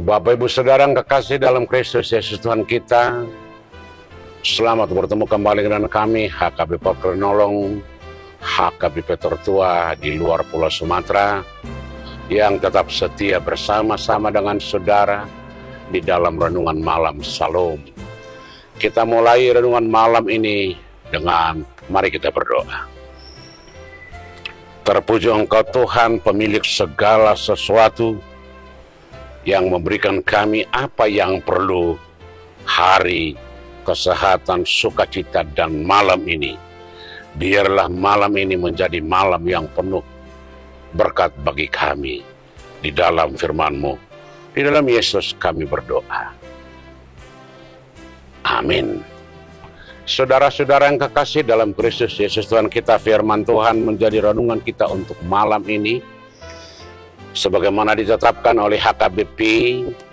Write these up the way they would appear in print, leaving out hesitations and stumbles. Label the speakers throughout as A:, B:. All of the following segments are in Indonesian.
A: Bapak Ibu Saudara yang kekasih dalam Kristus Yesus Tuhan kita, selamat bertemu kembali dengan kami HKBP Kronolong, HKBP Tertua di luar Pulau Sumatera yang tetap setia bersama-sama dengan saudara di dalam renungan malam Salom. Kita mulai renungan malam ini dengan mari kita berdoa. Terpuji Engkau Tuhan, pemilik segala sesuatu, yang memberikan kami apa yang perlu hari, kesehatan, sukacita, dan malam ini. Biarlah malam ini menjadi malam yang penuh berkat bagi kami. Di dalam firman-Mu, di dalam Yesus kami berdoa. Amin. Saudara-saudara yang kekasih dalam Kristus Yesus Tuhan kita, firman Tuhan menjadi renungan kita untuk malam ini. Sebagaimana ditetapkan oleh HKBP,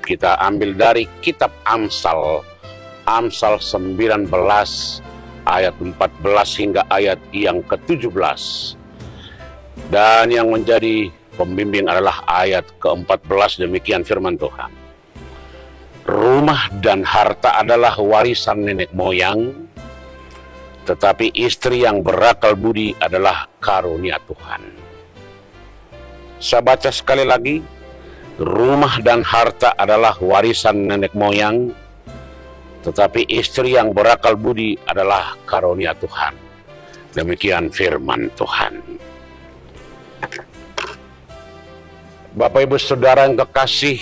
A: kita ambil dari kitab Amsal 19 ayat 14 hingga ayat yang ke-17. Dan yang menjadi pembimbing adalah ayat ke-14, demikian firman Tuhan. Rumah dan harta adalah warisan nenek moyang, tetapi istri yang berakal budi adalah karunia Tuhan. Saya baca sekali lagi, rumah dan harta adalah warisan nenek moyang, tetapi istri yang berakal budi adalah karunia Tuhan. Demikian firman Tuhan. Bapak Ibu Saudara yang kekasih,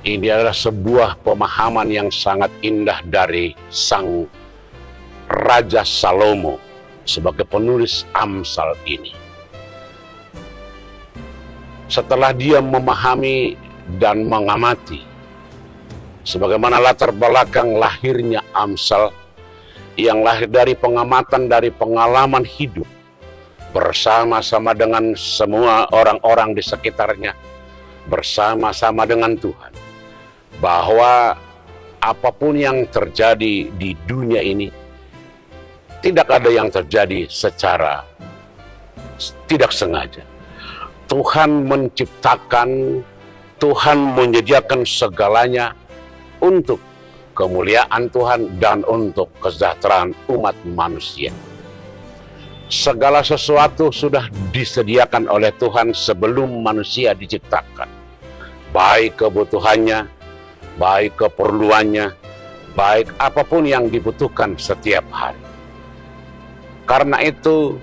A: ini adalah sebuah pemahaman yang sangat indah dari Sang Raja Salomo sebagai penulis Amsal ini. Setelah dia memahami dan mengamati sebagaimana latar belakang lahirnya Amsal yang lahir dari pengamatan, dari pengalaman hidup bersama-sama dengan semua orang-orang di sekitarnya, bersama-sama dengan Tuhan, bahwa apapun yang terjadi di dunia ini tidak ada yang terjadi secara tidak sengaja. Tuhan menciptakan, Tuhan menyediakan segalanya untuk kemuliaan Tuhan dan untuk kesejahteraan umat manusia. Segala sesuatu sudah disediakan oleh Tuhan sebelum manusia diciptakan. Baik kebutuhannya, baik keperluannya, baik apapun yang dibutuhkan setiap hari. Karena itu,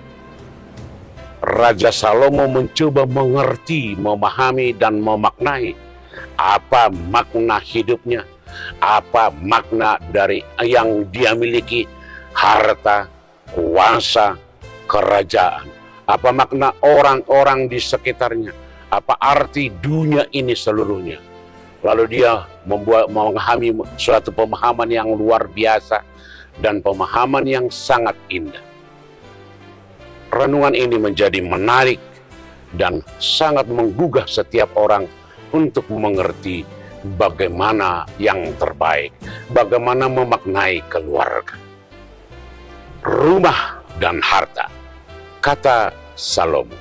A: Raja Salomo mencoba mengerti, memahami, dan memaknai apa makna hidupnya, apa makna dari yang dia miliki, harta, kuasa, kerajaan, apa makna orang-orang di sekitarnya, apa arti dunia ini seluruhnya. Lalu dia memahami suatu pemahaman yang luar biasa dan pemahaman yang sangat indah. Renungan ini menjadi menarik dan sangat menggugah setiap orang untuk mengerti bagaimana yang terbaik, bagaimana memaknai keluarga. Rumah dan harta, kata Salomo,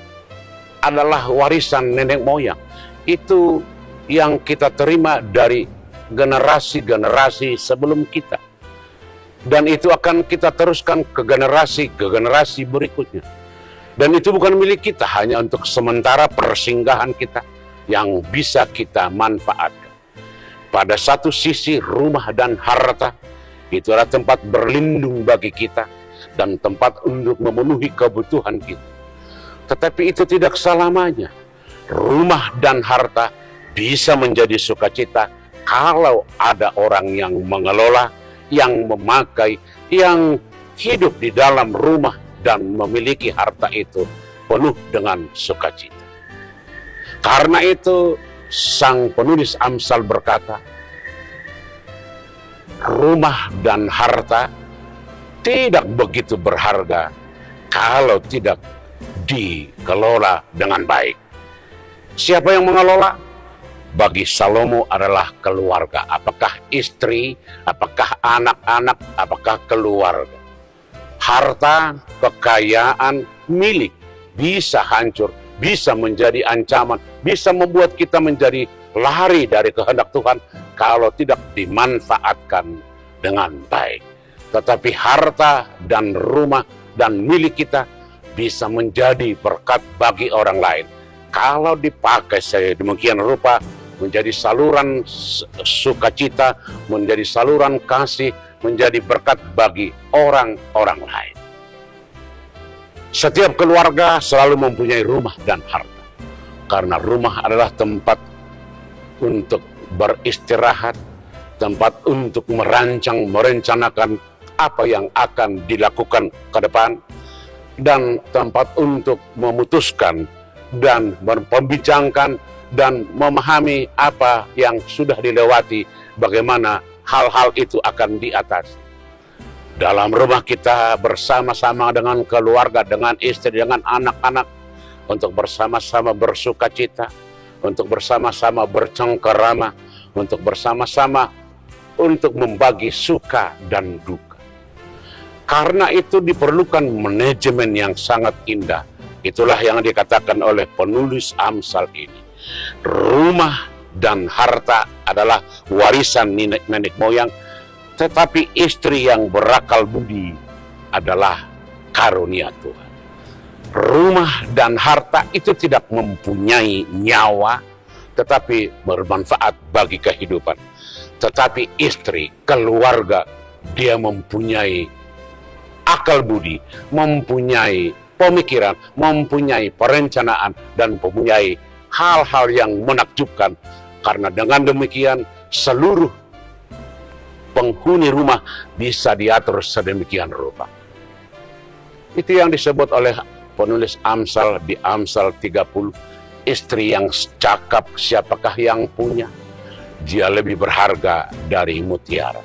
A: adalah warisan nenek moyang. Itu yang kita terima dari generasi-generasi sebelum kita. Dan itu akan kita teruskan ke generasi berikutnya. Dan itu bukan milik kita, hanya untuk sementara persinggahan kita yang bisa kita manfaatkan. Pada satu sisi, rumah dan harta itu adalah tempat berlindung bagi kita dan tempat untuk memenuhi kebutuhan kita. Tetapi itu tidak selamanya. Rumah dan harta bisa menjadi sukacita kalau ada orang yang mengelola, yang memakai, yang hidup di dalam rumah dan memiliki harta itu penuh dengan sukacita. Karena itu, sang penulis Amsal berkata, rumah dan harta tidak begitu berharga kalau tidak dikelola dengan baik. Siapa yang mengelola? Bagi Salomo adalah keluarga. Apakah istri, apakah anak-anak, apakah keluarga. Harta, kekayaan, milik bisa hancur, bisa menjadi ancaman, bisa membuat kita menjadi lari dari kehendak Tuhan kalau tidak dimanfaatkan dengan baik. Tetapi harta dan rumah dan milik kita bisa menjadi berkat bagi orang lain kalau dipakai sedemikian rupa menjadi saluran sukacita, menjadi saluran kasih, menjadi berkat bagi orang-orang lain. Setiap keluarga selalu mempunyai rumah dan harta, karena rumah adalah tempat untuk beristirahat, tempat untuk merencanakan apa yang akan dilakukan ke depan, dan tempat untuk memutuskan dan membincangkan dan memahami apa yang sudah dilewati, bagaimana hal-hal itu akan diatasi. Dalam rumah kita bersama-sama dengan keluarga, dengan istri, dengan anak-anak, untuk bersama-sama bersuka cita, untuk bersama-sama bercengkerama, untuk bersama-sama untuk membagi suka dan duka. Karena itu diperlukan manajemen yang sangat indah. Itulah yang dikatakan oleh penulis Amsal ini. Rumah dan harta adalah warisan nenek moyang, tetapi istri yang berakal budi adalah karunia Tuhan. Rumah dan harta itu tidak mempunyai nyawa, tetapi bermanfaat bagi kehidupan. Tetapi istri, keluarga, dia mempunyai akal budi, mempunyai pemikiran, mempunyai perencanaan, dan mempunyai hal-hal yang menakjubkan. Karena dengan demikian seluruh penghuni rumah bisa diatur sedemikian rupa. Itu yang disebut oleh penulis Amsal di Amsal 30. Istri yang cakap siapakah yang punya? Dia lebih berharga dari mutiara.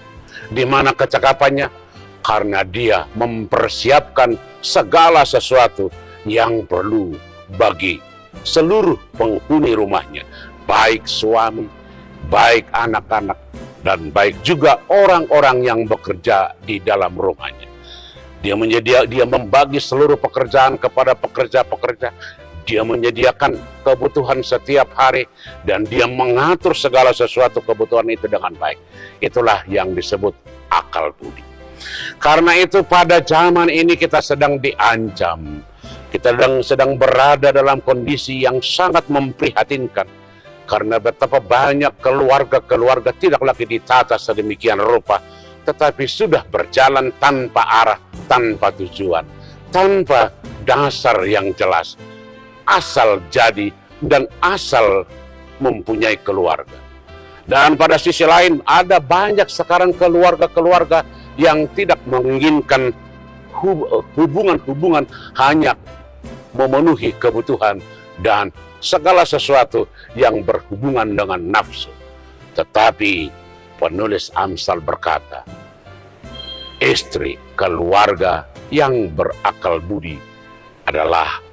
A: Di mana kecakapannya? Karena dia mempersiapkan segala sesuatu yang perlu bagi seluruh penghuni rumahnya, baik suami, baik anak-anak, dan baik juga orang-orang yang bekerja di dalam rumahnya. Dia membagi seluruh pekerjaan kepada pekerja-pekerja. Dia menyediakan kebutuhan setiap hari, dan dia mengatur segala sesuatu kebutuhan itu dengan baik. Itulah yang disebut akal budi. Karena itu pada zaman ini kita sedang diancam. Kita sedang berada dalam kondisi yang sangat memprihatinkan. Karena betapa banyak keluarga-keluarga tidak lagi ditata sedemikian rupa, tetapi sudah berjalan tanpa arah, tanpa tujuan, tanpa dasar yang jelas. Asal jadi dan asal mempunyai keluarga. Dan pada sisi lain ada banyak sekarang keluarga-keluarga yang tidak menginginkan hubungan-hubungan, hanya memenuhi kebutuhan dan segala sesuatu yang berhubungan dengan nafsu. Tetapi penulis Amsal berkata, istri, keluarga yang berakal budi adalah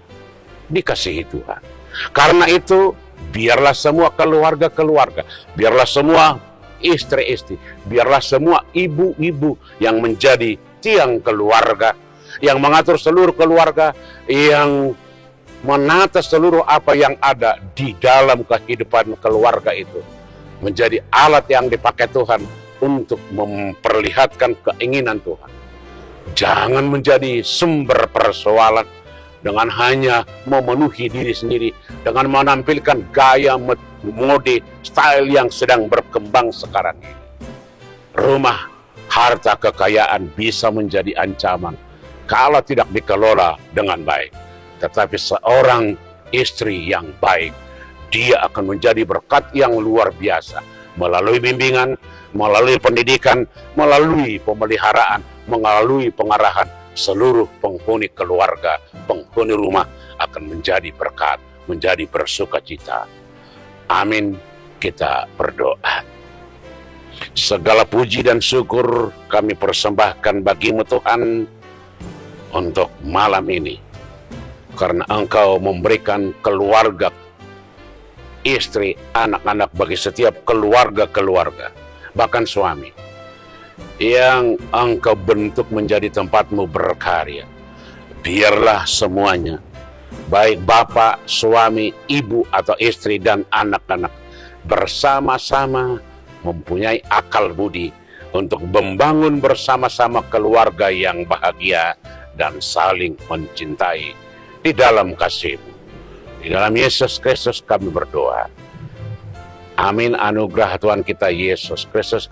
A: dikasihi Tuhan. Karena itu biarlah semua keluarga-keluarga, biarlah semua istri-istri, biarlah semua ibu-ibu yang menjadi tiang keluarga, yang mengatur seluruh keluarga, yang menata seluruh apa yang ada di dalam kehidupan keluarga itu, menjadi alat yang dipakai Tuhan untuk memperlihatkan keinginan Tuhan. Jangan menjadi sumber persoalan dengan hanya memenuhi diri sendiri, dengan menampilkan gaya mode style yang sedang berkembang sekarang ini. Rumah, harta, kekayaan bisa menjadi ancaman kalau tidak dikelola dengan baik. Tetapi seorang istri yang baik, dia akan menjadi berkat yang luar biasa melalui bimbingan, melalui pendidikan, melalui pemeliharaan, melalui pengarahan. Seluruh penghuni keluarga, penghuni rumah akan menjadi berkat, menjadi bersukacita. Amin. Kita berdoa. Segala puji dan syukur kami persembahkan bagimu Tuhan untuk malam ini, karena Engkau memberikan keluarga, istri, anak-anak bagi setiap keluarga-keluarga, bahkan suami, yang Engkau bentuk menjadi tempatmu berkarya. Biarlah semuanya, baik bapak, suami, ibu, atau istri, dan anak-anak, bersama-sama mempunyai akal budi untuk membangun bersama-sama keluarga yang bahagia dan saling mencintai di dalam kasih-Mu. Di dalam Yesus Kristus kami berdoa. Amin. Anugerah Tuhan kita Yesus Kristus,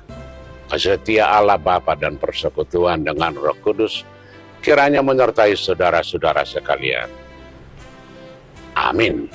A: kasih setia Allah Bapa dan persekutuan dengan Roh Kudus kiranya menyertai saudara-saudara sekalian. Amin.